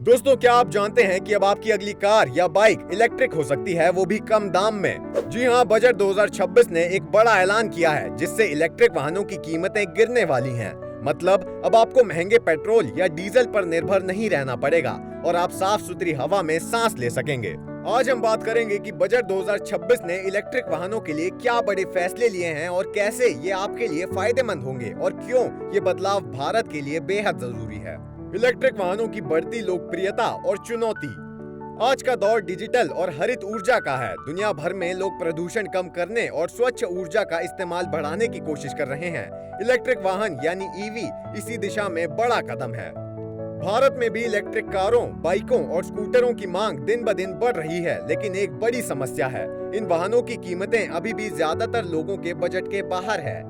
दोस्तों, क्या आप जानते हैं कि अब आपकी अगली कार या बाइक इलेक्ट्रिक हो सकती है, वो भी कम दाम में। जी हाँ, बजट 2026 ने एक बड़ा ऐलान किया है जिससे इलेक्ट्रिक वाहनों की कीमतें गिरने वाली हैं। मतलब अब आपको महंगे पेट्रोल या डीजल पर निर्भर नहीं रहना पड़ेगा और आप साफ सुथरी हवा में सांस ले सकेंगे। आज हम बात करेंगे कि बजट 2026 ने इलेक्ट्रिक वाहनों के लिए क्या बड़े फैसले लिए हैं और कैसे ये आपके लिए फायदेमंद होंगे और क्यों ये बदलाव भारत के लिए बेहद जरूरी है। इलेक्ट्रिक वाहनों की बढ़ती लोकप्रियता और चुनौती। आज का दौर डिजिटल और हरित ऊर्जा का है। दुनिया भर में लोग प्रदूषण कम करने और स्वच्छ ऊर्जा का इस्तेमाल बढ़ाने की कोशिश कर रहे हैं। इलेक्ट्रिक वाहन यानी ईवी इसी दिशा में बड़ा कदम है। भारत में भी इलेक्ट्रिक कारों, बाइकों और स्कूटरों की मांग दिन ब दिन बढ़ रही है, लेकिन एक बड़ी समस्या है, इन वाहनों की कीमतें अभी भी ज्यादातर लोगों के बजट के बाहर है।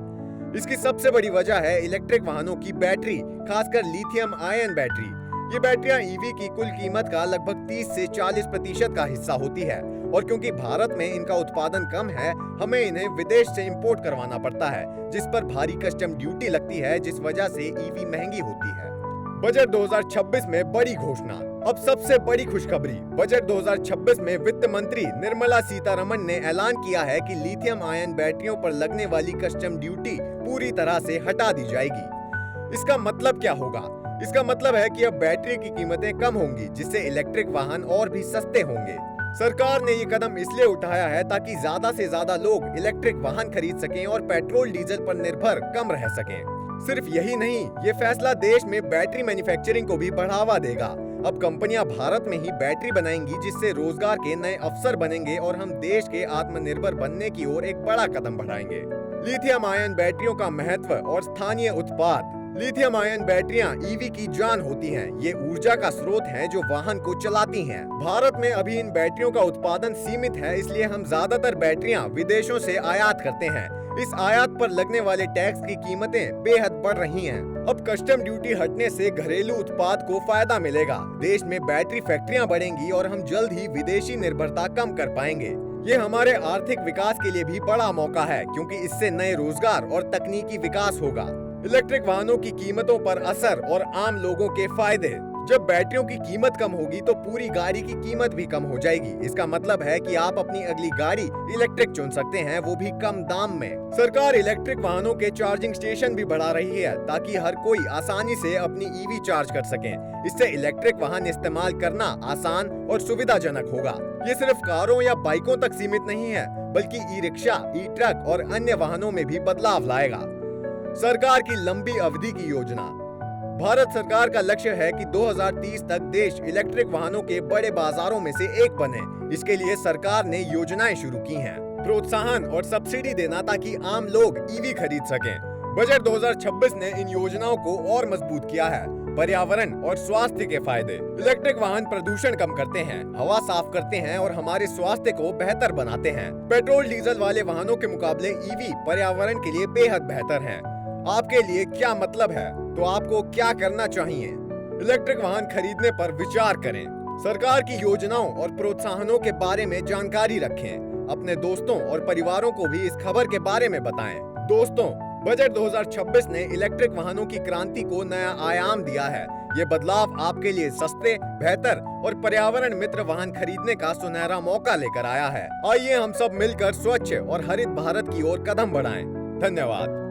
इसकी सबसे बड़ी वजह है इलेक्ट्रिक वाहनों की बैटरी, खासकर लिथियम आयन बैटरी। ये बैटरियां ईवी की कुल कीमत का लगभग 30 से 40% का हिस्सा होती है और क्योंकि भारत में इनका उत्पादन कम है, हमें इन्हें विदेश से इंपोर्ट करवाना पड़ता है, जिस पर भारी कस्टम ड्यूटी लगती है, जिस वजह से ईवी महंगी होती है। बजट 2026 में बड़ी घोषणा। अब सबसे बड़ी खुशखबरी, बजट 2026 में वित्त मंत्री निर्मला सीतारमण ने ऐलान किया है कि लिथियम आयन बैटरियों पर लगने वाली कस्टम ड्यूटी पूरी तरह से हटा दी जाएगी। इसका मतलब क्या होगा? इसका मतलब है कि अब बैटरी की कीमतें कम होंगी, जिससे इलेक्ट्रिक वाहन और भी सस्ते होंगे। सरकार ने ये कदम इसलिए उठाया है ताकि ज्यादा से ज्यादा लोग इलेक्ट्रिक वाहन खरीद सकें और पेट्रोल डीजल पर निर्भर कम रह सकें। सिर्फ यही नहीं, ये फैसला देश में बैटरी मैन्युफैक्चरिंग को भी बढ़ावा देगा। अब कंपनियां भारत में ही बैटरी बनाएंगी, जिससे रोजगार के नए अवसर बनेंगे और हम देश के आत्मनिर्भर बनने की ओर एक बड़ा कदम बढ़ाएंगे। लिथियम आयन बैटरियों का महत्व और स्थानीय उत्पाद। लिथियम आयन बैटरियां ईवी की जान होती हैं। ये ऊर्जा का स्रोत हैं जो वाहन को चलाती हैं। भारत में अभी इन बैटरियों का उत्पादन सीमित है, इसलिए हम ज्यादातर बैटरियां विदेशों से आयात करते हैं। इस आयात पर लगने वाले टैक्स की कीमतें बेहद बढ़ रही हैं। अब कस्टम ड्यूटी हटने से घरेलू उत्पाद को फायदा मिलेगा। देश में बैटरी फैक्ट्रियां बढ़ेंगी और हम जल्द ही विदेशी निर्भरता कम कर पाएंगे। ये हमारे आर्थिक विकास के लिए भी बड़ा मौका है, क्योंकि इससे नए रोजगार और तकनीकी विकास होगा। इलेक्ट्रिक वाहनों की कीमतों पर असर और आम लोगों के फायदे। जब बैटरियों की कीमत कम होगी तो पूरी गाड़ी की कीमत भी कम हो जाएगी। इसका मतलब है कि आप अपनी अगली गाड़ी इलेक्ट्रिक चुन सकते हैं, वो भी कम दाम में। सरकार इलेक्ट्रिक वाहनों के चार्जिंग स्टेशन भी बढ़ा रही है ताकि हर कोई आसानी से अपनी ईवी चार्ज कर सके। इससे इलेक्ट्रिक वाहन इस्तेमाल करना आसान और सुविधाजनक होगा। ये सिर्फ कारों या बाइकों तक सीमित नहीं है, बल्कि ई रिक्शा, ई ट्रक और अन्य वाहनों में भी बदलाव लाएगा। सरकार की लंबी अवधि की योजना। भारत सरकार का लक्ष्य है कि 2030 तक देश इलेक्ट्रिक वाहनों के बड़े बाजारों में से एक बने। इसके लिए सरकार ने योजनाएं शुरू की हैं, प्रोत्साहन और सब्सिडी देना, ताकि आम लोग ईवी खरीद सकें। बजट 2026 ने इन योजनाओं को और मजबूत किया है। पर्यावरण और स्वास्थ्य के फायदे। इलेक्ट्रिक वाहन प्रदूषण कम करते हैं, हवा साफ करते हैं और हमारे स्वास्थ्य को बेहतर बनाते हैं। पेट्रोल डीजल वाले वाहनों के मुकाबले ईवी पर्यावरण के लिए बेहद बेहतर है। आपके लिए क्या मतलब है? तो आपको क्या करना चाहिए? इलेक्ट्रिक वाहन खरीदने पर विचार करें। सरकार की योजनाओं और प्रोत्साहनों के बारे में जानकारी रखें। अपने दोस्तों और परिवारों को भी इस खबर के बारे में बताएं। दोस्तों, बजट 2026 ने इलेक्ट्रिक वाहनों की क्रांति को नया आयाम दिया है। ये बदलाव आपके लिए सस्ते, बेहतर और पर्यावरण मित्र वाहन खरीदने का सुनहरा मौका लेकर आया है। आइए हम सब मिलकर स्वच्छ और हरित भारत की ओर कदम बढ़ाएं। धन्यवाद।